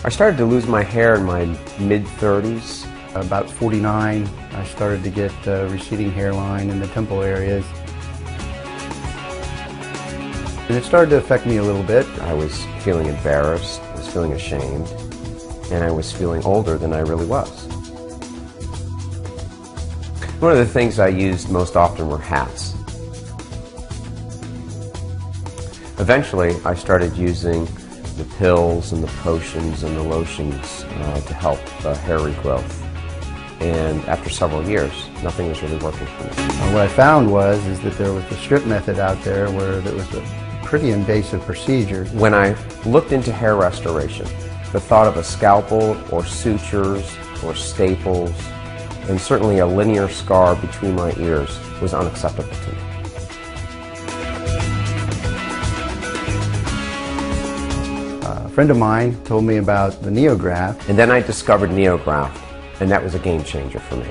I started to lose my hair in my mid-30s. About 49, I started to get receding hairline in the temple areas. And it started to affect me a little bit. I was feeling embarrassed, I was feeling ashamed, and I was feeling older than I really was. One of the things I used most often were hats. Eventually, I started using the pills and the potions and the lotions to help hair regrowth. And after several years, nothing was really working for me. What I found was that there was a strip method out there where it was a pretty invasive procedure. When I looked into hair restoration, the thought of a scalpel or sutures or staples and certainly a linear scar between my ears was unacceptable to me. A friend of mine told me about the NeoGraft. And then I discovered NeoGraft, and that was a game changer for me.